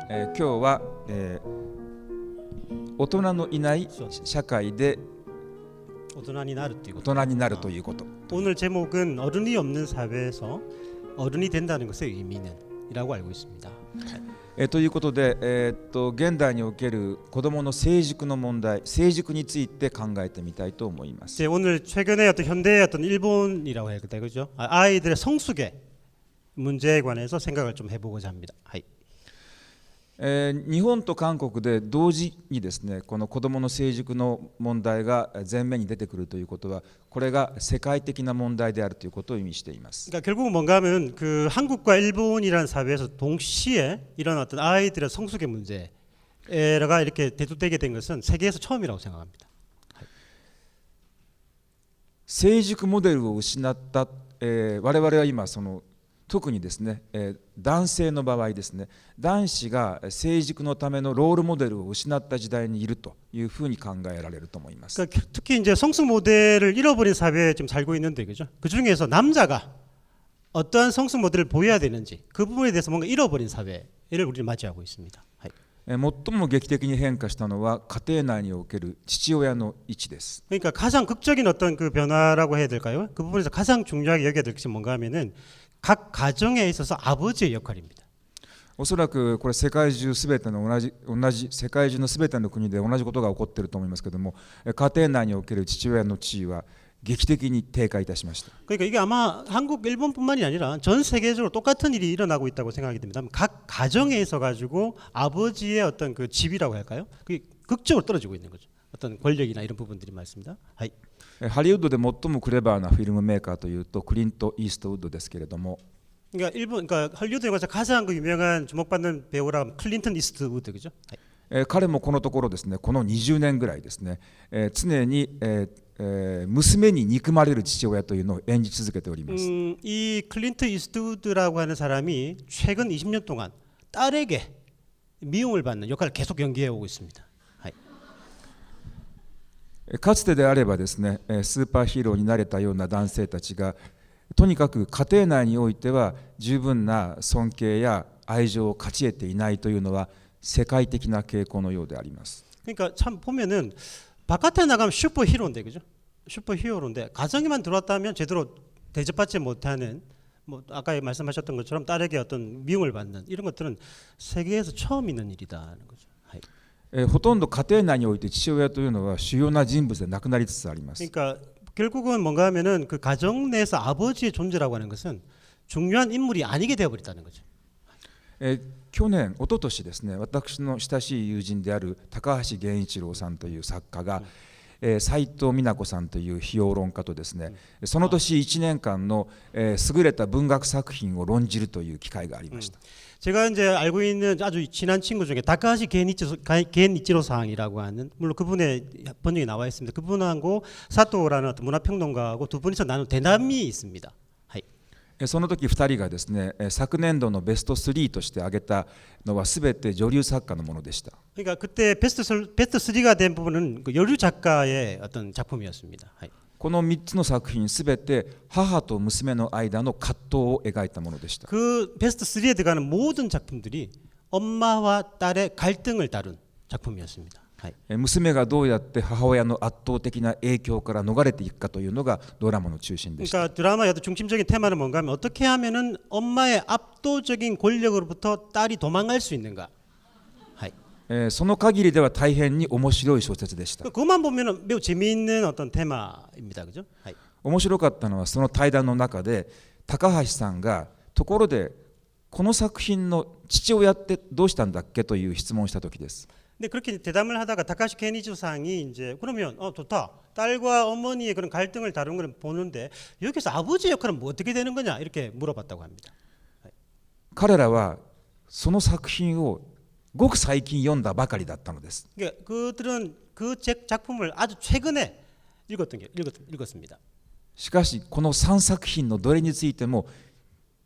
今日は、大人のいない社会で大人になるということ。 오늘 제목은 어른이 없는 사회에서 어른이 된다는 것의 의미는이라고 알고 있습니다. ということで、現代における子どもの成熟の問題、成熟について考えてみたいと思います。 오늘 최근에 어떤 현대의 어떤 일본이라고 해야 되죠, 그죠? 아이들의 성숙의 문제에 관해서 생각을 좀 해보고자 합니다. 日本と韓国で同時にですね、この子どもの成熟の問題が前面に出てくるということは、これが世界的な問題であるということを意味しています。 그러니까 결국은 뭔가 하면 그 한국과 일본이라는 사회에서 동시에 이런 어떤 아이들의 성숙의 문제가 이렇게 대두되게 된 것은 세계에서 처음이라고 생각합니다. 成熟モデルを失った、我々は今その特にですね、男性の場合ですね、男子が成熟のためのロールモデルを失った時代にいるというふうに考えられると思います。 그러니까 특히 이제 성숙 모델을 잃어버린 사회에 지금 살고 있는데, 그죠? 그 중에서 남자가 어떠한 성숙 모델을 보여야 되는지 그 부분에 대해서 뭔가 잃어버린 사회를 우리는 맞이하고 있습니다. 最も劇的に変化したのは家庭内における父親の位置です。 그러니까 가장 극적인 어떤 그 변화라고 해야 될까요? 그 부분에서 가장 중요하게 여겨야 될 것이 뭔가 하면은 각 가정에 있어서 아버지의 역할입니다. おそらくこれ世界中すべての同じ世界中のすべての国で同じことが起こっていると思いますけれども、家庭内における父親の地位は劇的に低下いたしました。 그러니까 이게 아마 한국, 일본뿐만이 아니라 전 세계적으로 똑같은 일이 일어나고 있다고 생각이 됩니다. 각 가정에 있어 가지고 아버지의 어떤 그 지위라고 할까요? 그게 극적으로 떨어지고 있는 거죠. 어떤 권력이나 이런 부분들이 많습니다. ハリウッドで最もクレバーなフィルムメーカーというとクリント・イーストウッドですけれども、 그러니까 할리우드 영화에서 가장 그 유명한 주목받는 배우라 클린턴 이스트우드, 그죠? 彼もこのところですね、この20年ぐらいですね、常に、娘に憎まれる父親というのを演じ続けております。 이 클린트 이스트우드라고 하는 사람이 최근 20년 동안 딸에게 미움을 받는 역할을 계속 연기해 오고 있습니다. かつてであればですね、スーパーヒーローになれたような男性たちがとにかく家庭内においては十分な尊敬や愛情を勝ち得ていないというのは世界的な傾向のようであります。 그러니까 참 보면은 바깥에 나가면 슈퍼히어로인데, 그죠? 슈퍼히어로인데 가정에만 들어왔다면 제대로 대접받지 못하는, 뭐 아까 말씀하셨던 것처럼 딸에게 어떤 미움을 받는 이런 것들은 세계에서 처음 있는 일이다는 거죠. ほとんど家庭内において父親というのは主要な人物でなくなりつつあります。 그러니까 결국은 뭔가 하면은 그 가정 내에서 아버지의 존재라고 하는 것은 중요한 인물이 아니게 되어버렸다는 거죠. 去年、一昨年ですね、私の親しい友人である高橋源一郎さんという作家が、斉藤美奈子さんという評論家とですね、その年1年間の優れた文学作品を論じるという機会がありました。 제가 이제 알고 있는 아주 친한 친구 중에 다카하시 겐이치로 상이라고 하는, 물론 그분의 번역이 나와 있습니다. 그분하고 사토라는 어떤 문화평론가하고 두 분이서 나눈 대담이 있습니다. その時2人がですね、昨年度のベスト3として挙げたのはすべて女流作家のものでした。 그러니까 그때 베스트 3가 된 부분은 그 여류 작가의 어떤 작품이었습니다. この3つの作品すべて母と娘の間の葛藤を描いたものでした。 그 베스트 3에 들어가는 모든 작품들이 엄마와 딸의 갈등을 다룬 작품이었습니다. 娘がどうやって母親の圧倒的な影響から逃れていくかというのがドラマの中心でした。 그러니까 드라마의 어떤 중심적인 테마는 뭔가 하면 어떻게 하면은 엄마의 압도적인 권력으로부터 딸이 도망갈 수 있는가. その限りでは大変に面白い小説でした。 그것만 보면은 매우 재미있는 어떤 테마입니다, 그죠? 面白かったのはその対談の中で高橋さんがところでこの作品の父親ってどうしたんだっけという質問をした時です。 근데 그렇게 대담을 하다가 다카시 케니치 상이 이제 그러면 좋다. 딸과 어머니의 그런 갈등을 다룬 걸 보는데 여기서 아버지 역할은 뭐 어떻게 되는 거냐 이렇게 물어봤다고 합니다. 彼らはその作品をごく最近読んだばかりだったのです。 그러니까 그들은 그 작품을 아주 최근에 읽었습니다. しかしこの3作品のどれについても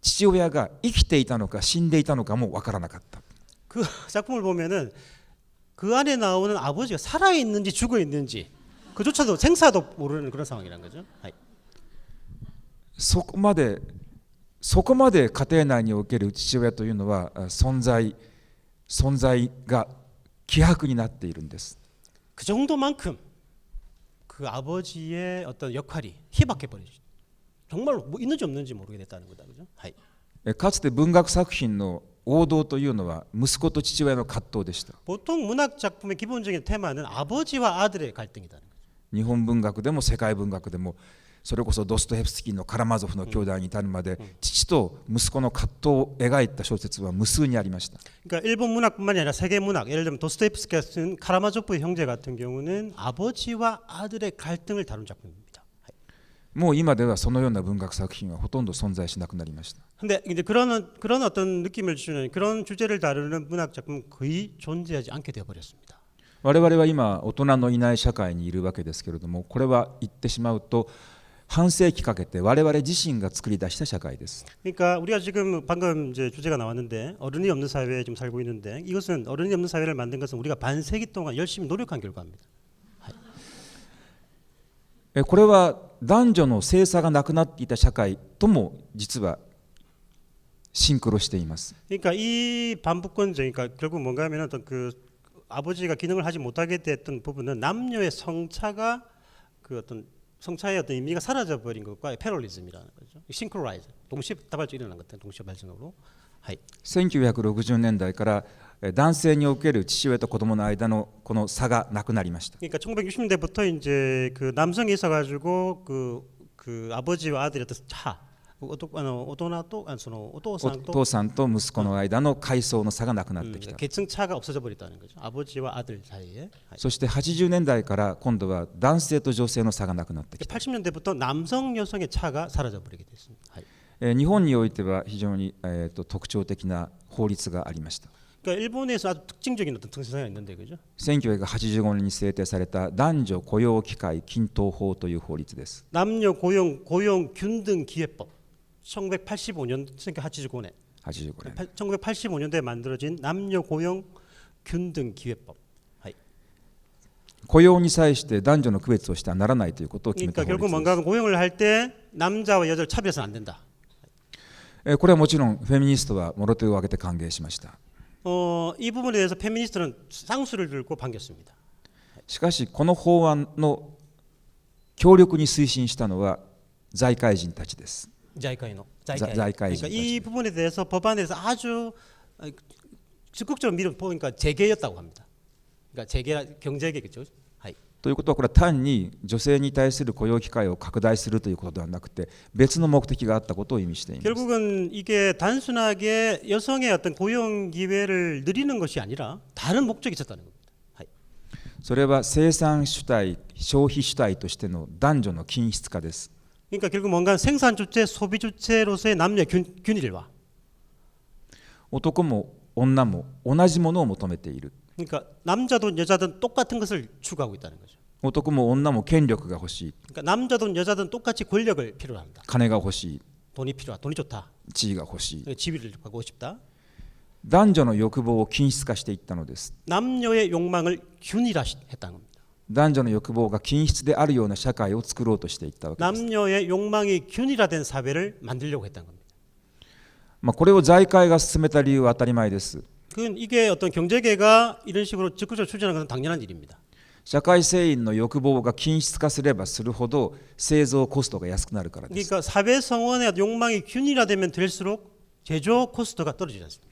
父親が生きていたのか死んでいたのかもわからなかった。 그 작품을 보면은 그 안에 나오는 아버지가 살아 있는지 죽어 있는지 그조차도 생사도 모르는 그런 상황이란 거죠. そこまで家庭内における父親というのは存在存在が希薄になっているんです。 그 정도만큼 그 아버지의 어떤 역할이 희박해 버리죠. 정말 뭐 있는지 없는지 모르게 됐다는 거다, 그죠? かつて文学作品の王道というのは息子と父親の葛藤でした。 보통 문학 작품의 기본적인 테마는 아버지와 아들의 갈등이다는 거죠. 日本文学でも世界文学でもそれこそドストエフスキーのカラマゾフの兄弟に至るまで父と息子の葛藤を描いた小説は無数にありました。 그러니까 일본 문학뿐만이 아니라 세계 문학, 예를 들면 도스토옙스키가 쓴 카라마조프의 형제 같은 경우는 아버지와 아들의 갈등을 다룬 작품입니다. もう今ではそのような文学作品はほとんど存在しなくなりました。 근데 이제 그런 어떤 느낌을 주는 그런 주제를 다루는 문학 작품은 거의 존재하지 않게 되어 버렸습니다. 我々は今大人のいない社会にいるわけですけれども、これは言ってしまうと半世紀かけて我々自身が作り出した社会です。 그러니까 우리가 지금 방금 이제 주제가 나왔는데 어른이 없는 사회에 지금 살고 있는데 이것은 어른이 없는 사회를 만든 것은 우리가 반세기 동안 열심히 노력한 결과입니다. これは男女の性差がなくなっていた社会とも実はシンクロしています。 그러니까 이 반복권적, 그러니까 결국 뭔가 하면 어떤 그 아버지가 기능을 하지 못하게 됐던 부분은 남녀의 성차가 그 어떤 성차의 어떤 의미가 사라져 버린 것과 패럴리즘이라는 거죠. 싱크로라이즈, 동시다발적 일어난 것 같은 동시 발전으로. 1960年代から男性における父親と子供の間のこの差がなくなりました。 그러니까 1960년대부터 이제 그 남성이 있어가지고 그 아버지와 아들의 어떤 차, お父さんと息子の間の階層の差がなくなってきた。 계층 차가 없어져 버렸다는 거죠. 아버지와 아들 사이에. そして80年代から今度は男性と女性の差がなくなってきた。 80년대부터 남성 여성의 차가 사라져 버리게 됐습니다. 日本においては非常に特徴的な法律がありました。 그러니까 일본에서 아주 특징적인 어떤 특성이 있는데, 그죠? 1985年に制定された男女雇用機会均等法という法律です。 남녀 고용 균등 기회법. 1985년, 1985년. 1985년대에 만들어진 남녀 고용 균등 기회법. 雇用に際して男女の区別をしてはならないということを決めた 그러니까 法律 결국 뭔가 고용을 할 때 남자와 여자를 차별해서는 안 된다. これはもちろんフェミニストはもろ手を挙げて歓迎しました。 이 부분에 대해서 페미니스트는 쌍수를 들고 반겼습니다. しかしこの法案の強力に推進したのは財界人たちです。 자이카이노. 자이카이노. 그러니까 이 부분에 대해서 법안에서 아주 적극적으로 밀어보니까 재계였다고 합니다. 그러니까 재계 경제계겠죠. ということはこれは単に女性に対する雇用機会を拡大するということではなくて別の目的があったことを意味しています。 결국은 이게 단순하게 여성의 어떤 고용 기회를 늘리는 것이 아니라 다른 목적이 있었다는 겁니다. それは生産主体、消費主体としての男女の均質化です。 그러니까 결국 뭔가 생산 주체, 소비 주체로서의 남녀 균일화. 男も女も同じものを求めている。 그러니까 남자든 여자든 똑같은 것을 추구하고 있다는 거죠. 男も女も権力が欲しい。 그러니까 남자든 여자든 똑같이 권력을 필요로 한다. 金が欲しい。 돈이 필요하다. 돈이 좋다. 地位が欲しい。 지위를 갖고 싶다. 男女の欲望を均質化していったのです。 남녀의 욕망을 균일화했다는 겁니다. 男女の欲望が均質であるような社会を作ろうとしていったわけです。 남녀의 욕망이 균일화된 사회를 만들려고 했다는 겁니다. これを財界が進めた理由は当たり前です。 그건 이게 어떤 경제계가 이런 식으로 적극적으로 추진하는 것은 당연한 일입니다. 社会成員の欲望が均質化すればするほど製造コストが安くなるからです。 그러니까 사회 성원의 욕망이 균일화되면 될수록 제조 코스트가 떨어지지 않습니까?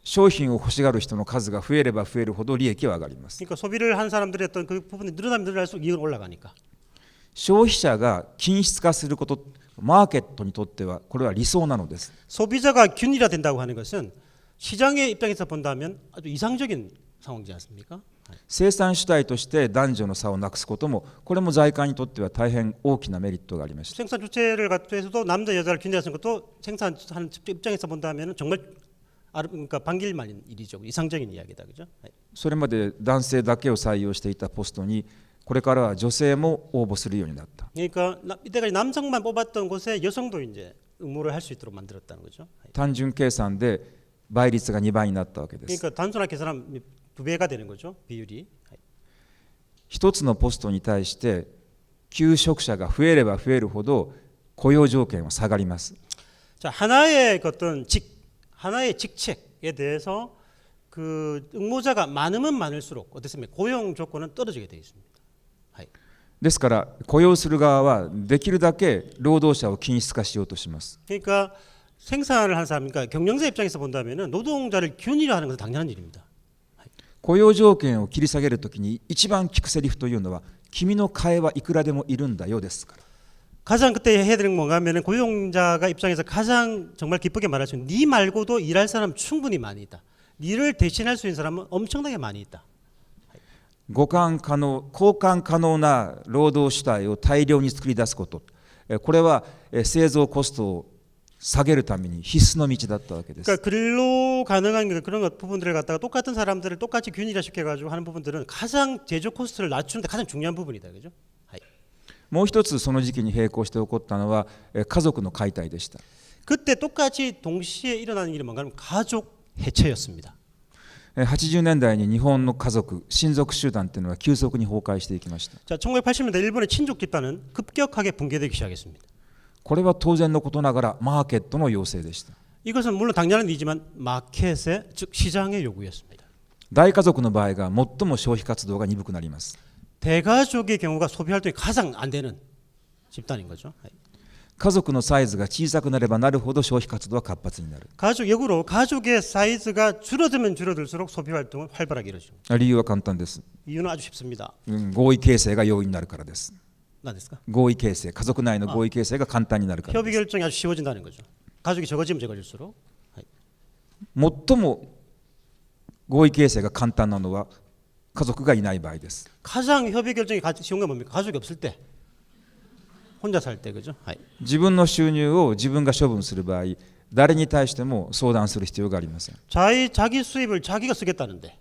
商品を欲しがる人の数が増えれば増えるほど利益は上がります。 그러니까 소비를 한 사람들의 어떤 그 부분이 늘어나면 늘어날수록 이익은 올라가니까. 消費者が均質化すること、マーケットにとってはこれは理想なのです。 소비자가 균일화된다고 하는 것은 시장의 입장에서 본다면 아주 이상적인 상황이지 않습니까? 生産主体として男女の差をなくすこともこれも財界にとっては大変大きなメリットがありました。 생산 주체를 갖고 해서도 남자 여자를 균일화하는 것도 생산하는 입장에서 본다면 정말 그러니까 반길만인 일이죠. 이상적인 이야기다, 그죠? それまで男性だけを採用していたポストにこれからは女性も応募するようになった。 그러니까 이때까지 남성만 뽑았던 곳에 여성도 이제 응모를 할 수 있도록 만들었다는 거죠. 単純計算で倍率が2倍になったわけです。 그러니까 단순하게 계산하면 2배가 되는 거죠, 비율이. 一つのポストに対して求職者が増えれば増えるほど雇用条件は下がります。 자, 하나의 어떤 하나의 직책에 대해서 그 응모자가 많으면 많을수록 어떻습니까? 고용 조건은 떨어지게 되어 있습니다. ですから雇用する側はできるだけ労働者を均質化しようとします。 그러니까 생산을 하는 사람, 그러니까 경영자 입장에서 본다면은 노동자를 균일화하는 것은 당연한 일입니다. 雇用条件を切り下げるときに一番聞くセリフというのは君の替えはいくらでもいるんだよですから。 가장 그때 해야 되는 뭔가 하면은 고용자가 입장에서 가장 정말 기쁘게 말할 수 있는 네 말고도 일할 사람 충분히 많이 있다. 니를 대신할 수 있는 사람은 엄청나게 많이 있다. 交換可能な労働主体を大量に作り出すこと、これは製造コストを下げるために必須の道だったわけです。 그러니까 근로 가능한 그런 부분들을 갖다가 똑같은 사람들을 똑같이 균일화시켜 가지고 하는 부분들은 가장 제조 코스트를 낮추는데 가장 중요한 부분이다, 그죠? もう一つその時期に並行して起こったのは家族の解体でした。 그때 똑같이 동시에 일어나는 일이 뭔가 하면 가족 해체였습니다. 80年代に日本の家族、親族集団というのは急速に崩壊していきました。 자, 1980년대 일본의 친족 집단은 급격하게 붕괴되기 시작했습니다. これは当然のことながらマーケットの要請でした。 이것은 물론 당연한 일이지만 마켓의 즉 시장의 요구였습니다. 大家族の場合が最も消費活動が鈍くなります。 대가족의 경우가 소비 활동이 가장 안 되는 집단인 거죠. 家族のサイズが小さくなればなるほど消費活動は活発になる。 역으로 가족의 사이즈가 줄어들면 줄어들수록 소비 활동은 활발하게 이루어집니다. 理由は簡単です。 이유는 아주 쉽습니다. 合意形成が容易になるからです。 何ですか? 合意形成、家族内の合意形成が簡単になるからです。 협의 결정이 아주 쉬워진다는 거죠. 가족이 적어지면 적어질수록. 最も合意形成が簡単なのは家族がいない場合です。 가장 협의 결정이 쉬운 건 뭡니까? 가족이 없을 때. 혼자 살 때, 그죠? 自分の収入を自分が処分する場合、誰に対しても相談する必要がありません。 자기 수입을 자기가 쓰겠다는데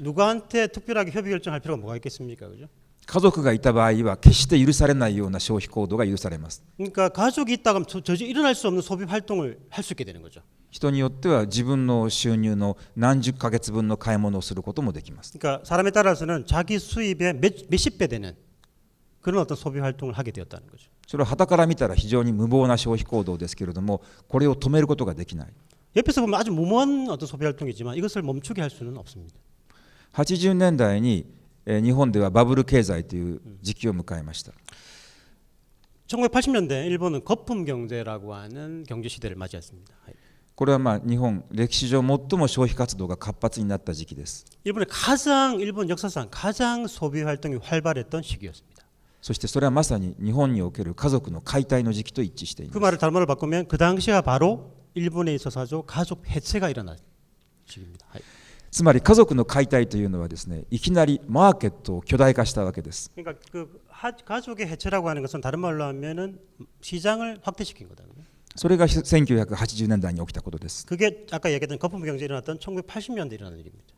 누구한테 특별하게 협의 결정할 필요가 뭐가 있겠습니까, 그죠? 家族がいた場合は決して許されないような消費行動が許されます。 그러니까 가족이 있다가 일어날 수 없는 소비 활동을 할 수 있게 되는 거죠. 人によっては自分の収入の何十ヶ月分の買い物をすることもできます。 그러니까 사람에 따라서는 자기 수입의 몇십 배 되는 그런 어떤 소비 활동을 하게 되었다는 거죠. それは傍から見たら非常に無謀な消費行動ですけれども、これを止めることができない。 옆에서 보면 아주 무모한 어떤 소비 활동이지만 이것을 멈추게 할 수는 없습니다. 80年代に日本ではバブル経済という時期を迎えました。 1980년대 일본은 거품 경제라고 하는 경제 시대를 맞이했습니다. これは日本歴史上最も消費活動が活発になった時期です。 일본 역사상 가장 소비 활동이 활발했던 시기였습니다. そしてそれはまさに日本における家族の解体の時期と一致しています。 그 말을 단어를 바꾸면 그 당시가 바로 일본에 있어서 가족 해체가 일어난 시기입니다. つまり家族の解体というのはですね、いきなりマーケットを巨大化したわけです。 그러니까 그 가족의 해체라고 하는 것은 다른 말로 하면은 시장을 확대시킨 거다. それが1980年代に起きたことです。 그게 아까 얘기했던 거품 경제에 일어났던 1980년대에 일어난 일입니다.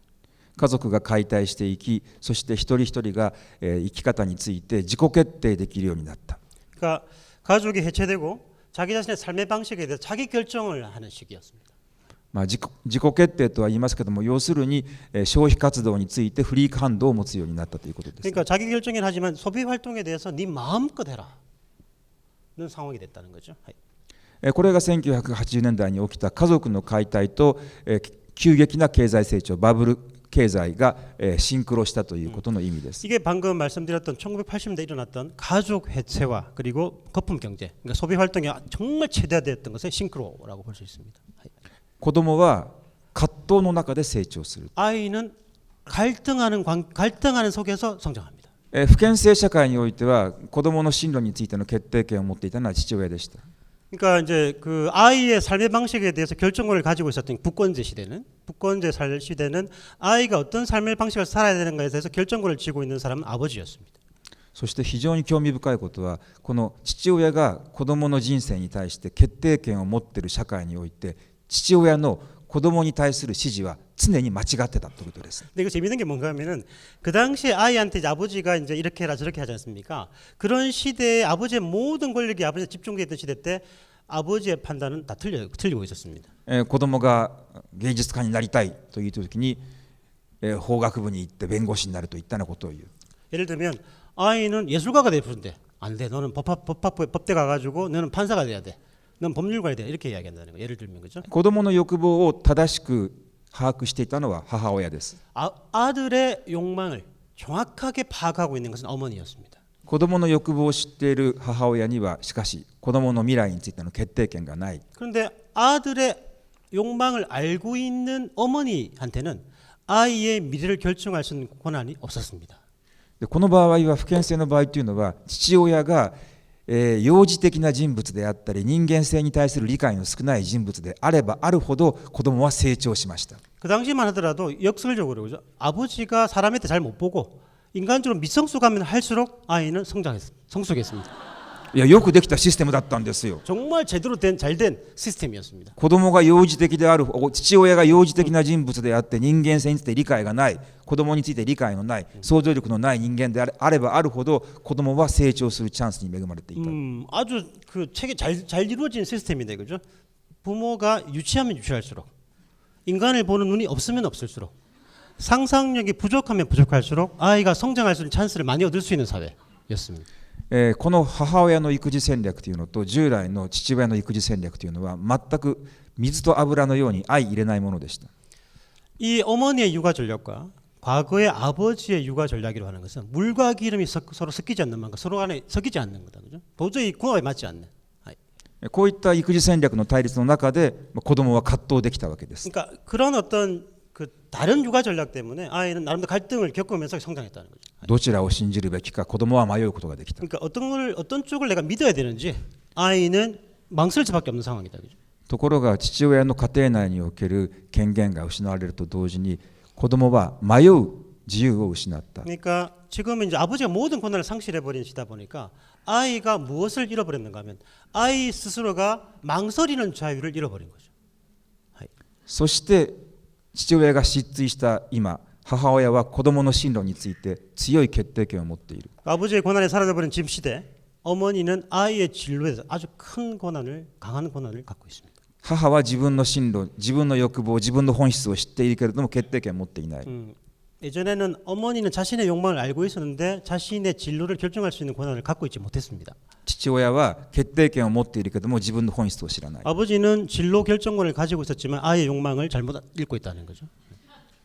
家族が解体していき、そして一人一人が生き方について自己決定できるようになった。 그러니까 가족이 해체되고 자기 자신의 삶의 방식에 대해서 자기 결정을 하는 시기였습니다. 自己決定とは言いますけども、要するに消費活動についてフリークハンドを持つようになったということです。 그러니까 자기 결정이긴 하지만 소비 활동에 대해서 네 마음껏 해라는 상황이 됐다는 거죠. これが1980年代に起きた家族の解体と急激な経済成長、バブル経済がシンクロしたということの意味です。 이게 방금 말씀드렸던 1980년대 일어났던 가족 해체와 그리고 거품 경제, 그러니까 소비 활동이 정말 최대화되었던 것의 싱크로라고 볼 수 있습니다. 子供は葛藤の中で成長する。 아이는 갈등하는 속에서 성장합니다. 不権制社会においては子供の進路についての決定権を持っていたのは父親でした。 그러니까 이제 그 아이의 삶의 방식에 대해서 결정권을 가지고 있었던 북권제 시대는 아이가 어떤 삶의 방식을 살아야 되는가에 대해서 결정권을 쥐고 있는 사람은 아버지였습니다. そして非常に興味深いことは、この父親が子供の人生に対して決定権を持っている社会において、父親の子供に対する指示は常に間違ってたということです。 근데 이거 재밌는 게 뭔가 하면은 그 당시에 아이한테 이제 아버지가 이제 이렇게 해라 저렇게 하지 않습니까? 그런 시대에 아버지의 모든 권력이 아버지에 집중되어 있던 시대 때 아버지의 판단은 다 틀리고 있었습니다. 子供が芸術家になりたいという時に法学部に行って弁護士になるといったようなことを言う。 예를 들면 아이는 예술가가 되는데 안 돼. 너는 법대 가가지고 너는 판사가 돼야 돼. 넌 법률가야 돼. 이렇게 이야기한다는 거. 예를 들면 그죠? 子供の欲望を正しく把握していたのは母親です。 아들의 욕망을 정확하게 파악하고 있는 것은 어머니였습니다. 子供の欲望を知っている母親にはしかし子供の未来についての決定権がない。 그런데 아들의 욕망을 알고 있는 어머니한테는 아이의 미래를 결정할 수 있는 권한이 없었습니다. でこの場合は不権性の場合というのは父親が幼児的な人物であったり人間性に対する理解の少ない人物であればあるほど子供は成長しました。 그 당시만 하더라도 역설적으로 그죠? 아버지가 사람한테 잘 못 보고 인간적으로 미성숙하면 할수록 아이는 성숙했습니다. いやよくできたシステムだったんですよ。 정말 제대로 된 잘된 시스템이었습니다. 子供が幼児的である父親が幼児的な人物であって人間性について理解がない子供について理解のない想像力のない人間であればあるほど子供は成長するチャンスに恵まれていた。 아주 그 책이 잘 이루어진 시스템인데 그죠? 부모가 유치하면 유치할수록 인간을 보는 눈이 없으면 없을수록 상상력이 부족하면 부족할수록 아이가 성장할 수 있는 찬스를 많이 얻을 수 있는 사회였습니다. この母親の育児戦略というのと従来の父親の育児戦略というのは全く水と油のように相入れないものでした。 이 어머니의 육아 전략과 과거의 아버지의 육아 전략이라고 하는 것은 물과 기름이 서로 섞이지 않는 만큼 서로 간에 섞이지 않는 거다. 그죠? 도저히 궁합에 맞지 않는. こういった育児戦略の対立の中で子供は葛藤できたわけです。 그러니까 그런 어떤 그 다른 육아 전략 때문에 아이는 나름대로 갈등을 겪으면서 성장했다는 거죠. どちらを信じるべきか子供は迷うことができた。 그러니까 어떤 쪽을 내가 믿어야 되는지 아이는 망설일 수밖에 없는 상황이다. 그죠? ところが父親の家庭内における権限が失われると同時に子供は迷う自由を失った。 그러니까 지금은 이제 아버지가 모든 권한을 상실해 버린 시다 보니까 아이가 무엇을 잃어버렸는가 하면 아이 스스로가 망설이는 자유를 잃어버린 거죠. そして父親が失墜した今母親は子供の進路について強い決定権を持っている。 아버지의 권한이 사라져버린 지금 시대 어머니는 아이의 진로에 대해서 아주 큰 강한 권한을 갖고 있습니다. 母は自分の進路自分の欲望自分の本質を知っているけれども決定権を持っていない。 예전에는 어머니는 자신의 욕망을 알고 있었는데 자신의 진로를 결정할 수 있는 권한을 갖고 있지 못했습니다. 父親は決定権を持っているけれども自分の本質を知らない。 아버지는 진로 결정권을 가지고 있었지만 아이의 욕망을 잘못 읽고 있다는 거죠.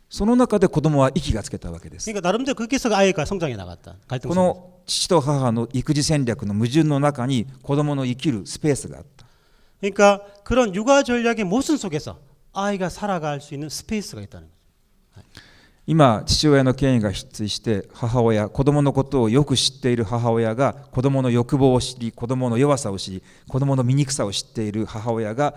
その中で子供は息がつけたわけです。 그러니까 나름대로 그렇게 해서 아이가 성장해 나갔다. 갈등 この父と母の育児戦略の矛盾の中に子供の生きるスペースがあった。 그러니까 그런 육아 전략의 모순 속에서 아이가 살아갈 수 있는 스페이스가 있다는 거죠. 今父親の権威が失墜して母親子供のことをよく知っている母親が子供の欲望を知り子供の弱さを知り子供の醜さを知っている母親が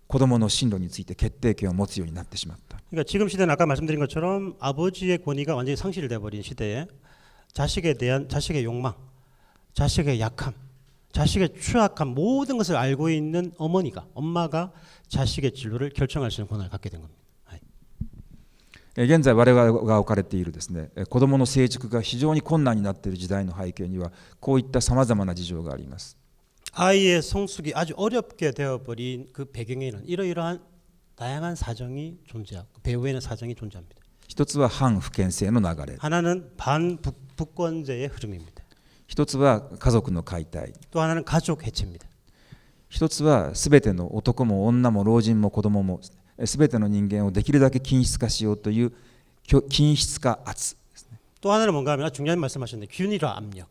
子供の進路について決定権を持つようになってしまった。 그러니까 지금 시대는 아까 말씀드린 것처럼 아버지의 권위가 완전히 상실돼 버린 시대에 자식에 대한 자식의 욕망, 자식의 약함, 자식의 취약함 모든 것을 알고 있는 엄마가 자식의 진로를 결정할 수 있는 권한을 갖게 된 겁니다. 現在我々が置かれているですね子どもの成熟が非常に困難になっている時代の背景にはこういったさまざまな事情があります。 아이의 성숙이 아주 어렵게 되어버린 그 배경에는 이러이러한 다양한 사정이 존재하고 배후에는 사정이 존재합니다. 一つは反不権性の流れ、 하나는 반북권제의 흐름입니다. 一つは家族の解体、 또 하나는 가족 해체입니다. 一つはすべての男も女も老人も子供もすべての人間をできるだけ均質化しようという均質化圧ですね。 또 하나는 뭔가 하면 중요한 말씀하셨는데 균일화 압력.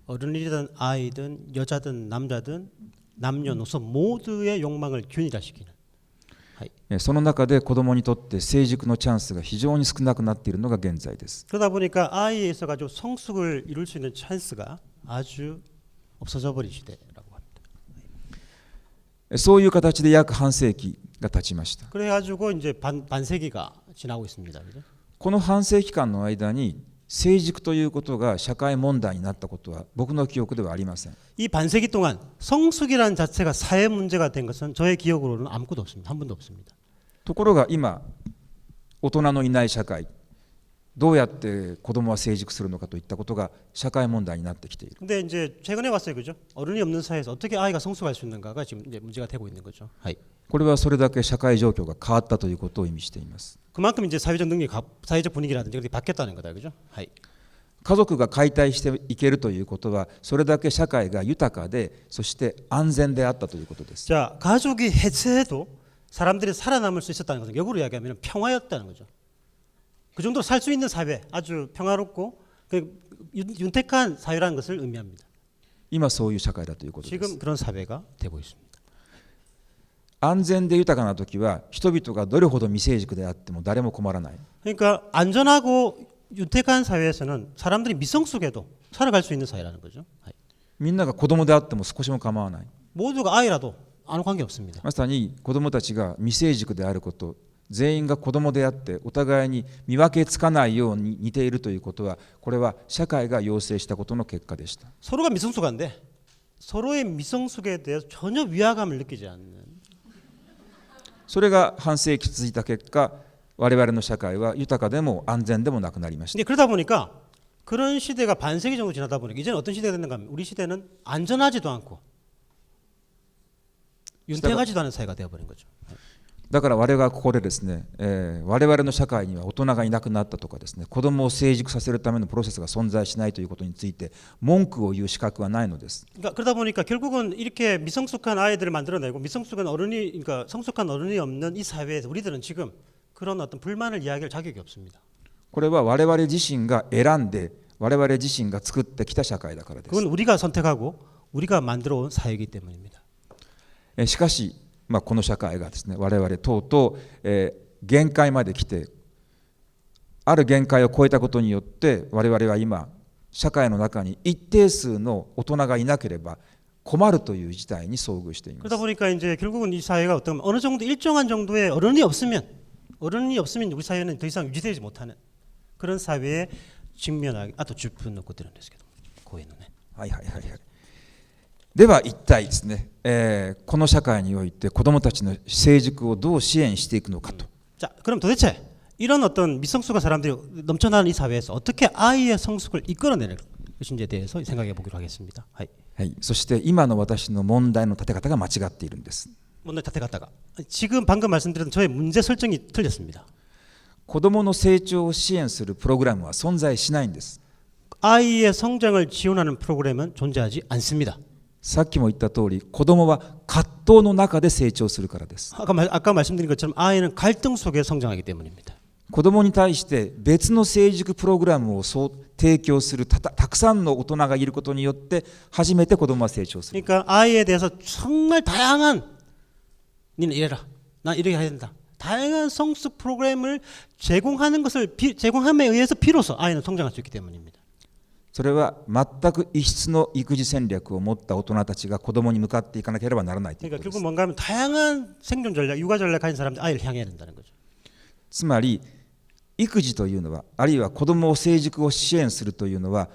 어른이든 아이든 여자든 남자든 남녀노소 모두의 욕망을 균일화시키는. その中で子供にとって成熟のチャンスが非常に少なくなっているのが現在です。 그러다 보니까 아이에 있어 가지고 성숙을 이룰 수 있는 찬스가 아주 없어져 버린 시대라고 합니다. そういう形で約半世紀が経ちました。 그래 가지고 이제 반세기가 지나고 있습니다. 그죠? この半世紀間の間に成熟ということが社会問題になったことは僕の記憶ではありません。 이 반세기 동안 성숙이라는 자체가 사회 문제가 된 것은 저의 기억으로는 아무것도 없습니다. 한 번도 없습니다. ところが今大人のいない社会どうやって子供は成熟するのかといったことが社会問題になってきている。 근데 이제 최근에 왔어요. 그죠? 어른이 없는 사회에서 어떻게 아이가 성숙할 수 있는가가 지금 이제 문제가 되고 있는 거죠. これはそれだけ社会状況が変わったということを意味しています。 그만큼 이제 사회적 능력, 사회적 분위기라든지 그렇게 바뀌었다는 거다. 그죠? 家族が解体していけるということはそれだけ社会が豊かでそして安全であったということです。 자, 가족이 해체해도 사람들이 살아남을 수 있었다는 것은 역으로 이야기하면 평화였다는 거죠. 그 정도로 살 수 있는 사회, 아주 평화롭고 윤택한 사회라는 것을 의미합니다. 今そういう社会だということです。 지금 그런 사회가 되고 있습니다. 安全で豊かな時は人々がどれほど未成熟であっても誰も困らない。 그러니까 안전하고 윤택한 사회에서는 사람들이 미성숙해도 살아갈 수 있는 사회라는 거죠. みんなが子供であっても少しも構わない。 모두가 아이라도 아무 관계 없습니다. まさに子供たちが未成熟であること、全員が子供であってお互いに見分けつかないように似ているということは、これは社会が要請したことの結果でした。 서로가 미성숙한데 서로의 미성숙에 대해서 전혀 위화감을 느끼지 않는 それが半世紀続いた結果、我々の社会は豊かでも安全でもなくなりました。 근데 그러다 보니까 그런 시대가 반세기 정도 지나다 보니까 이제는 어떤 시대가 됐는가 하면 우리 시대는 안전하지도 않고 윤택하지도 않은 사회가 되어버린 거죠. だから我々はここでですね、我々の社会には大人がいなくなったとかですね、子供を成熟させるためのプロセスが存在しないということについて文句を言う資格はないのです。 그러니까 그러다 보니까 결국은 이렇게 미성숙한 아이들을 만들어내고 미성숙한 어른이 그러니까 성숙한 어른이 없는 이 사회에서 우리들은 지금 그런 어떤 불만을 이야기할 자격이 없습니다. これは我々自身が選んで我々自身が作ってきた社会だからです。 그건 우리가 선택하고 우리가 만들어온 사회이기 때문입니다. しかし、この社会がですね、我々とうとう、限界まで来て、ある限界を超えたことによって我々は今社会の中に一定数の大人がいなければ困るという事態に遭遇しています。 그러다 보니까 이제 결국은 이 사회가 어떤 어느 정도 일정한 정도의 어른이 없으면 우리 사회는 더 이상 유지되지 못하는 그런 사회에 직면하게 또 주변 놓고 드는ですけどこういうのね。はいはいはいはい。では一体ですね、この社会において子どもたちの成熟をどう支援していくのかと。 자, 그럼 도대체 이런 어떤 미성숙한 사람들이 넘쳐나는 이 사회에서 어떻게 아이의 성숙을 이끌어내는 것인지에 대해서 생각해 보기로 하겠습니다. はい、そして今の私の問題の立て方が間違っているんです。 문제 탓해갔다가 지금 방금 말씀드린 저의 문제 설정이 틀렸습니다. 子どもの成長を支援するプログラムは存在しないんです。 아이의 성장을 지원하는 프로그램은 존재하지 않습니다. さっきも言った通り、子どもは葛藤の中で成長するからです。 아까 말씀드린 것처럼 아이는 갈등 속에 성장하기 때문입니다. 子どもに対して別の成熟プログラムを提供するたくさんの大人がいることによって初めて子どもは成長する。 그러니까 아이에 대해서 정말 다양한 니는 이래라, 난 이렇게 해야 된다. 다양한 성숙 프로그램을 제공함에 의해서 비로소 아이는 성장할 수 있기 때문입니다. それは全く異質の育児戦略を持った大人たちが子どもに向かっていかなければならないというこ 그러니까 とです。 결국 뭔가 하면 다양한 생존 전략, 육아 전략 가진 사람들 아이를 향해야 된다는 거죠. つまり育児というのは、あるいは子どもを成熟を支援するというのは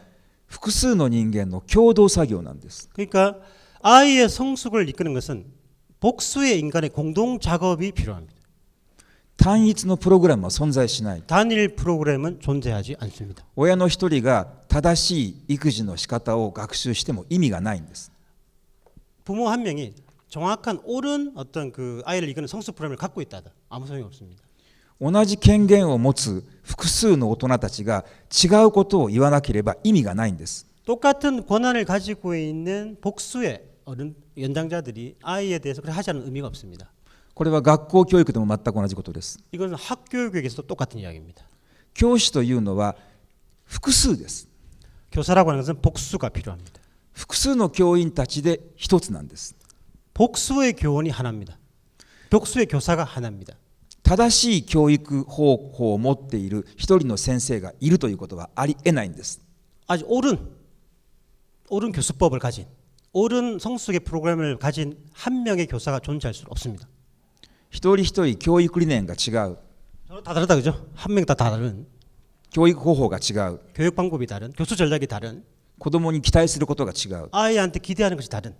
複数の人間の共同作業なんです。 그러니까 아이의 성숙을 이끄는 것은 복수의 인간의 공동 작업이 필요합니다. 単一のプログラムは存在しない。 단일 프로그램은 존재하지 않습니다. 親の一人が正しい育児の仕方を学習しても意味がないんです。 부모 한 명이 정확한 옳은 어떤 그 아이를 이끄는 성숙 프로그램을 갖고 있다. 아무 소용이 없습니다. 同じ権限を持つ複数の大人たちが違うことを言わなければ意味がないんです。 똑같은 권한을 가지고 있는 복수의 어른 연장자들이 아이에 대해서 그렇게 하지 않는 의미가 없습니다. これは学校教育でも全く同じことです。 이것은 학교교육에서도 똑같은 이야기입니다. 教師というのは複数です。 교사라고 하는 것은 복수가 필요합니다. 複数の教員たちで一つなんです。 복수의 교원이 하나입니다. 복수의 교사가 하나입니다. 正しい教育方法を持っている一人の先生がいるということはありえないんです。 아주 옳은 교수법을 가진 옳은 성숙의 프로그램을 가진 한 명의 교사가 존재할 수 없습니다. 一人一人教育理念が違う。 다 다르다 그죠? 한 명 다 다른 教育方法が違う。 교육 방법이 다른 교수 전략이 다른 子供に期待することが違う。 아이한테 기대하는 것이 다른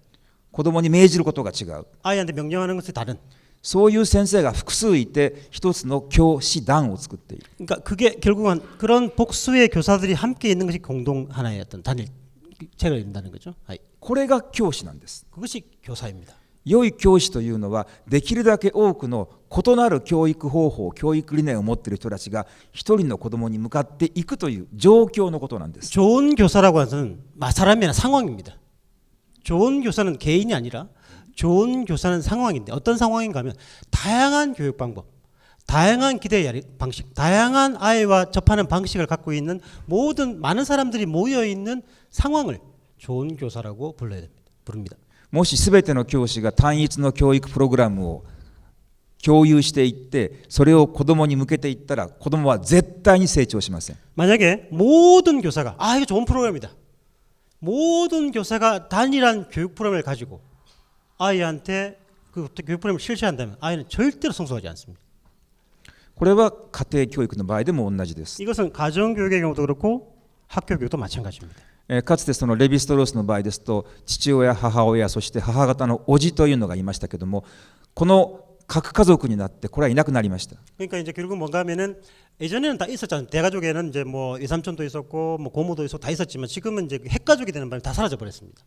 子供に命じることが違う。 아이한테 명령하는 것이 다른 そういう先生が複数いて一つの教師団を作っている。 그러니까 그게 결국은 그런 복수의 교사들이 함께 있는 것이 공동 하나의 어떤 단일 체가 된다는 거죠. これが教師なんです。 그것이 교사입니다. 良い教師というのはできるだけ多くの異なる教育方法、教育理念を持っている人たちが一人の子供に向かっていくという状況のことなんです。 좋은 교사라고 하는 사람이 아니라 상황입니다. 좋은 교사는 개인이 아니라 좋은 교사는 상황인데 어떤 상황인가 하면 다양한 교육 방법, 다양한 기대 방식, 다양한 아이와 접하는 방식을 갖고 있는 모든 많은 사람들이 모여 있는 상황을 좋은 교사라고 부릅니다. もし全ての教師が単一の教育プログラムを共有していってそれを子どもに向けていったら子どもは絶対に成長しません。 만약에 모든 교사가 이거 좋은 프로그램이다. 모든 교사가 단일한 교육 프로그램을 가지고 아이한테 그 교육 프로그램을 실시한다면 아이는 절대로 성숙하지 않습니다. これは家庭教育の場合でも同じです。 이것은 가정 교육의 경우도 그렇고 학교 교육도 마찬가지입니다. かつてそのレヴィストロースの場合ですと父親母親そして母方の叔父というのがいましたけどもこの核家族になってこれはいなくなりました。 그러니까 이제 결국은 뭔가 하면은 예전에는 다 있었잖아요. 대가족에는 이제 뭐 외삼촌도 있었고 뭐 고모도 있었고 다 있었지만 지금은 이제 핵가족이 되는 바람에 다 사라져 버렸습니다.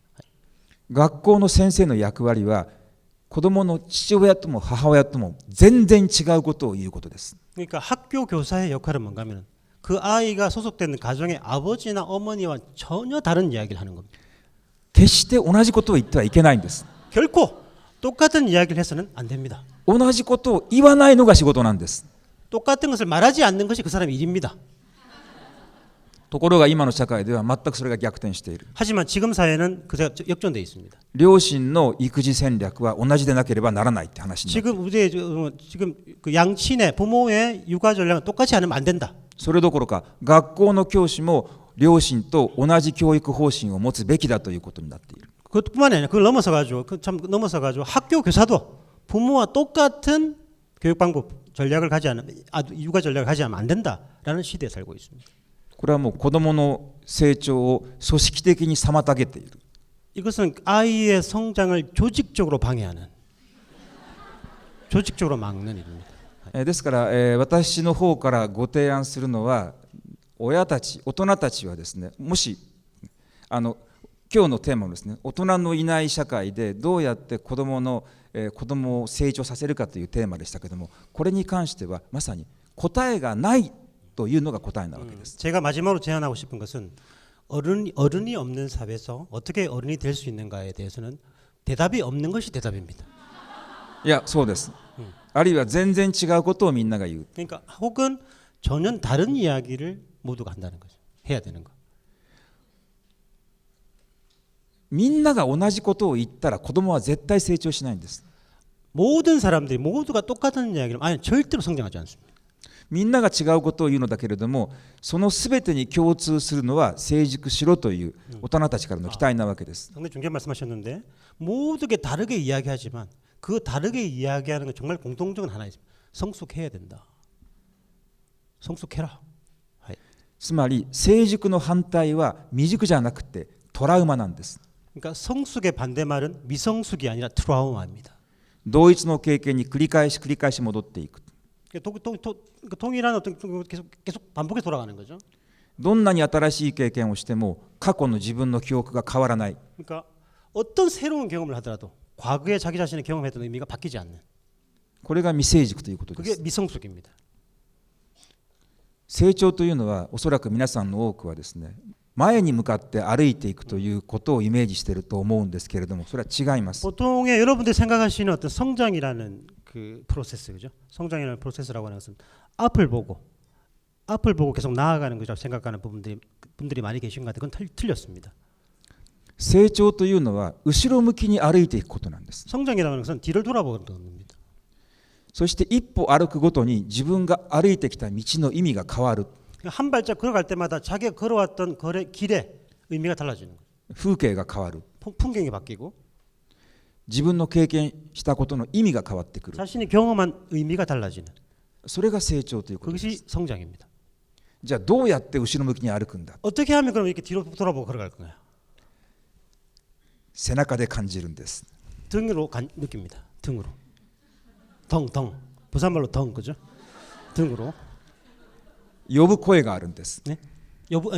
学校の先生の役割は子どもの父親とも母親とも全然違うことを言うことです。 그러니까 학교 교사의 역할은 뭔가 하면은 그 아이가 소속되는 가정의 아버지나 어머니와 전혀 다른 이야기를 하는 겁니다. 決して同じことを言ってはいけないんです。 결코 똑같은 이야기를 해서는 안 됩니다. 同じことを言わないのが仕事なんです。 똑같은 것을 말하지 않는 것이 그 사람의 일입니다. ところが今の社会では全くそれが逆転している。 하지만 지금 사회는 그새 역전돼 있습니다. 両親の育児戦略は同じでなければならないって話になる。 지금 우리 지금 그 양친의 부모의 육아 전략은 똑같이 않으면 안 된다. それどころか学校の教師も両親と同じ教育方針を持つべきだということになっている。 그것뿐만 아니라 그걸 넘어서 가지고 학교 교사도 부모와 똑같은 교육 방법 전략을 가지 않으면 육아 전략을 가지 않으면 안 된다라는 시대에 살고 있습니다. これはもう子どもの成長を組織的に妨げている。 이것은 아이의 성장을 조직적으로 방해하는 조직적으로 막는 일입니다. ですから、私の方からご提案するのは親たち大人たちはですねもし今日のテーマのですね大人のいない社会でどうやって子どもを成長させるかというテーマでしたけどもこれに関してはまさに答えがないというのが答えなわけです。 제가 마지막으로 제안하고 싶은 것은 어른이 없는 사회에서 어떻게 어른이 될 수 있는가에 대해서는 대답이 없는 것이 대답입니다. いやそうです。あるいは全然違うことをみんなが言う。 그러니까 혹은 전혀 다른 이야기를 모두가 한다는 거죠. 해야 되는 거. みんなが同じことを言ったら子供は絶対成長しないんです。 모든 사람들이 모두가 똑같은 이야기를 아니 절대로 성장하지 않습니다. みんなが違うことを言うのだけれどもその全てに共通するのは成熟しろという大人たちからの期待なわけです。 상당히 중요한 말씀하셨는데 모두게 다르게 이야기하지만 그 다르게 이야기하는 건 정말 공통적인 하나 있습니다. 성숙해야 된다. 성숙해라. つまり成熟の反対は未熟じゃなくてトラウマなんです。 그러니까 성숙의 반대말은 미성숙이 아니라 트라우마입니다. 同一の経験に繰り返し戻っていく。 동일한 어떤 계속 반복해서 돌아가는 거죠. どんなに新しい経験をしても過去の自分の記憶が変わらない。 그러니까 어떤 새로운 경험을 하더라도 과거에 자기 자신의 경험했던 의미가 바뀌지 않는. これが未成熟ということで 그게 す。 미성숙입니다. 成長というのはおそらく皆さんの多くはですね前に向かって歩いていくということをイメージしていると思うんですけれどもそれは違います。 보통의 여러분들이 생각하시는 어떤 성장이라는 그 프로세스 그죠? 성장이라는 프로세스라고 하는 것은 앞을 보고 계속 나아가는 거라고 생각하는 분들이 많이 계신 것 같아요. 그건 틀렸습니다. 成長というのは後ろ向きに歩いていくことなんです。 성장이라는 것은 뒤를 돌아보는 겁니다. そして一歩歩くごとに自分が歩いてきた道の意味が変わる。 한 발짝 걸어갈 때마다 자기가 걸어왔던 길의 의미가 달라지는 거예요. 風景が変わる。 풍경이 바뀌고 自分の経験したことの意味が変わってくる。 자신이 경험한 의미가 달라지는 それが成長ということです。 그것이 성장입니다. じゃあどうやって後ろ向きに歩くんだ。 어떻게 하면 그럼 이렇게 뒤로 돌아보고 걸어갈 거냐? 背中で感じるんです。 등으로 느낍니다. 등으로. 덩. 부산말로 덩 그죠? 등으로. 呼ぶ声があるんです。 네?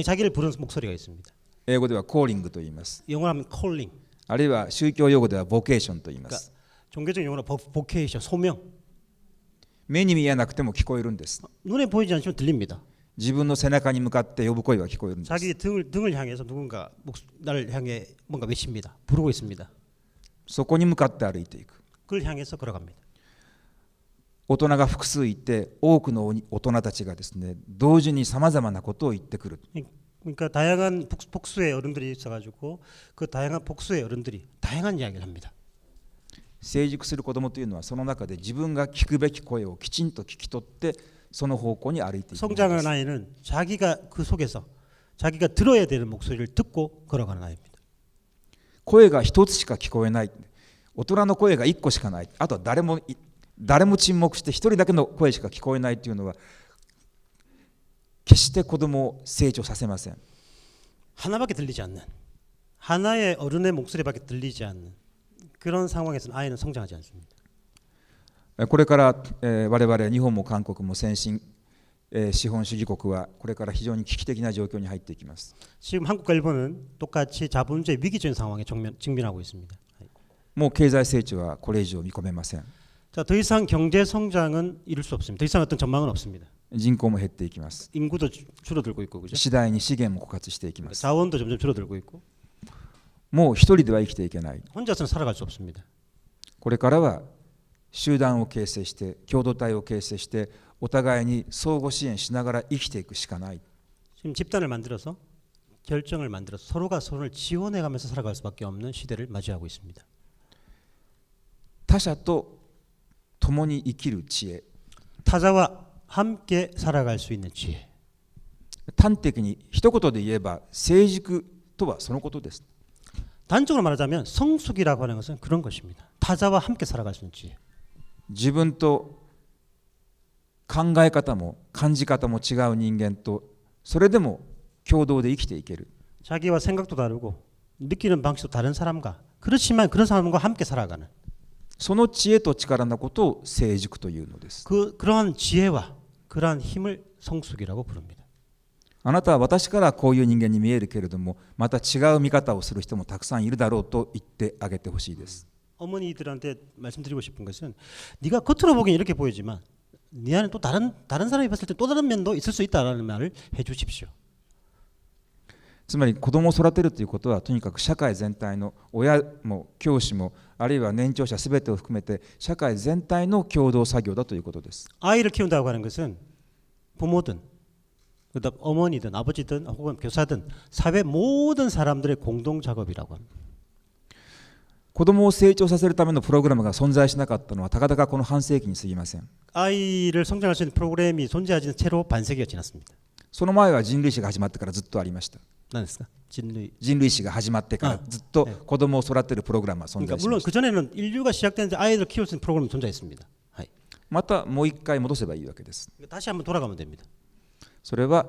자기를 부르는 목소리가 있습니다. 英語ではコーリングと言います。 영어로 하면 calling. あるいは宗教用語ではボケーションと言います。 종교적 용어로 보케이션, 소명. 目に見えなくても聞こえるんです。 눈에 보이지 않지만 들립니다. 自分の背中に向かって呼ぶ声は聞こえるんです。 자기 등을 향해서 누군가 나를 향해 뭔가 외칩니다. 부르고 있습니다. そこに向かって歩いていく。 그걸 향해서 걸어갑니다. 大人が複数いて多くの大人たちがですね同時にさまざまなことを言ってくる。 그러니까 다양한 복수의 어른들이 있어가지고 그 다양한 복수의 어른들이 다양한 이야기를 합니다. 成熟する子どもというのはその中で自分が聞くべき声をきちんと聞き取ってその方向に歩いていくものです。 성장하는 아이는 자기가 그 속에서 자기가 들어야 되는 목소리를 듣고 걸어가는 아이입니다. 声が一つしか聞こえない、大人の声が一個しかない、あとは誰も沈黙して一人だけの声しか聞こえないというのは決して子供を成長させません。 하나밖에 들리지 않는 하나의 어른의 목소리밖에 들리지 않는 그런 상황에서는 아이는 성장하지 않습니다. これから、我々日本も韓国も先進、資本主義国はこれから非常に危機的な状況に入っていきます。 지금 한국과 일본은 똑같이 자본주의 위기적인 상황에 직면하고 있습니다. もう経済成長はこれ以上見込めません。 자, 더 이상 경제 성장은 이룰 수 없습니다. 더 이상 어떤 전망은 없습니다. 人口も減っていきます。 인구도 줄어들고 있고 그죠? 次第に資源も枯渇していきます。 자원도 점점 줄어들고 있고 もう一人では生きていけない。 혼자서는 살아갈 수 없습니다. これからは集団を形成して共同体を形成してお互いに相互支援しながら生きていくしかない。 지금 집단을 만들어서 결정을 만들어서 서로가 서로를 지원해가면서 살아갈 수밖에 없는 시대를 맞이하고 있습니다. 他者と共に生きる知恵。 타자와 함께 살아갈 수 있는 지혜. 端的に一言で言えば成熟とはそのことです。 단적으로 말하자면 성숙이라고 하는 것은 그런 것입니다. 타자와 함께 살아갈 수 있는 지혜. 自分と考え方も感じ方も違う人間とそれでも共同で生きていける。 자기와 생각도 다르고 느끼는 방식도 다른 사람과 그렇지만 그런 사람과 함께 살아가는 その知恵と力のことを成熟というのです。 그러한 지혜와 그러한 힘을 성숙이라고 부릅니다. あなたは私からこういう人間に見えるけれどもまた違う見方をする人もたくさんいるだろうと言ってあげてほしいです。 어머니들한테 말씀드리고 싶은 것은 네가 겉으로 보기엔 이렇게 보이지만 네 안에 또 다른 사람이 봤을 때 또 다른 면도 있을 수 있다라는 말을 해주십시오. つまり子供を育てるということはとにかく社会全体の親も教師もあるいは年長者すべてを含めて社会全体の共同作業だということです。 아이를 키운다고 하는 것은 부모든 그다음 어머니든 아버지든 혹은 교사든 사회 모든 사람들의 공동 작업이라고 합니다. 子供を成長させるためのプログラムが存在しなかったのはたかだかこの半世紀に過ぎません。 아이를 성장할 수 있는 프로그램이 존재하지는 채로 반세기가 지났습니다. その前は人類史が始まってからずっとありました。 何ですか? 진루이. 人類史が始まってからずっと子供を育てるプログラムは存 그러니까 在しま 물론 した。 그 전에는 인류가 시작되는데 아이를 키울 수 있는 프로그램이 존재했습니다. またもう一回戻せばいいわけです。 다시 한번 돌아가면 됩니다. それは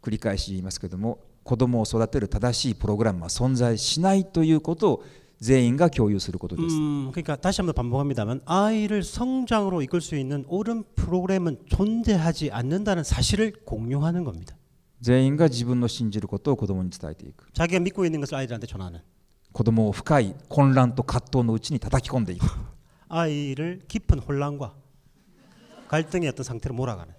繰り返し言いますけれども子供を育てる正しいプログラムは存在しないということを全員が共有することです。 그러니까 다시 한번 반복합니다만 아이를 성장으로 이끌 수 있는 옳은 프로그램은 존재하지 않는다는 사실을 공유하는 겁니다. 全員が自分の信じることを子供に伝えていく。 자기가 믿고 있는 것을 아이들한테 전하는 子供を深い混乱と葛藤のうちに叩き込んでいく。 아이를 깊은 혼란과 갈등의 어떤 상태로 몰아가는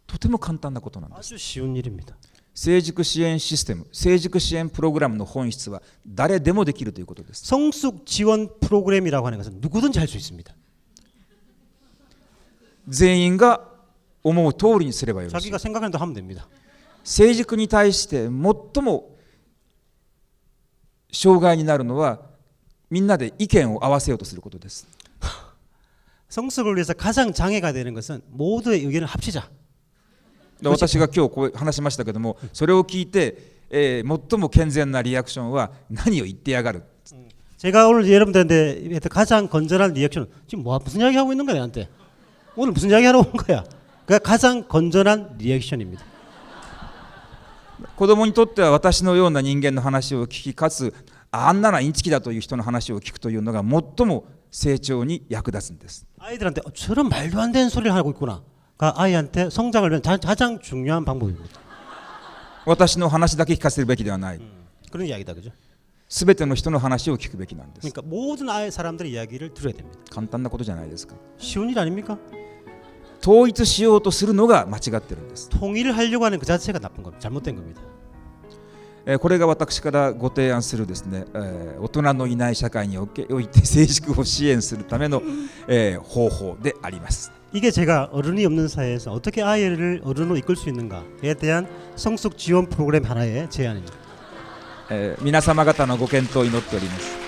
とても簡単なことなんです。 아주 쉬운 일입니다. 成熟支援システム、成熟支援プログラムの本質は誰でもできるということです。 성숙 지원 프로그램이라고 하는 것은 누구든지 할 수 있습니다. 全員が思う通りにすればよろしい。 자기가 생각하는 대로 하면 됩니다. 成熟に対して最も障害になるのはみんなで意見を合わせようとすることです。 성숙을 위해서 가장 장애가 되는 것은 모두의 의견을 합치자. 私が今日こう話しましたけどもそれを聞いて、最も健全なリアクションは何を言ってやがる。 제가 오늘 여러분들한테 가장 건전한 리액션은 지금 무슨 이야기 하고 있는 거야 나한테. 오늘 무슨 이야기 하러 온 거야. 그러니까 가장 건전한 리액션입니다. 子供にとっては私のような人間の話を聞きかつあんなのインチキだという人の話を聞くというのが最も成長に役立つんです。 아이들한테 저런 말도 안 되는 소리를 하고 있구나가 아이한테 성장을 위한 가장 중요한 방법입니다. 私の話だけ聞かせるべきではない。 그런 이야기다 그죠? すべての人の話を聞くべきなんです。 그러니까 모든 아이 사람들의 이야기를 들어야 됩니다. 簡単なことじゃないですか。 쉬운 일 아닙니까? 統一しようとするのが間違ってるんです。 통일을 하려고 하는 그 자체가 나쁜 겁니다. 잘못된 겁니다. これが私からご提案するですね、大人のいない社会において成熟を支援するための、方法であります。 이게 제가 어른이 없는 사회에서 어떻게 아이를 어른으로 이끌 수 있는가에 대한 성숙 지원 프로그램 하나의 제안입니다. 皆様方のご検討を祈っております。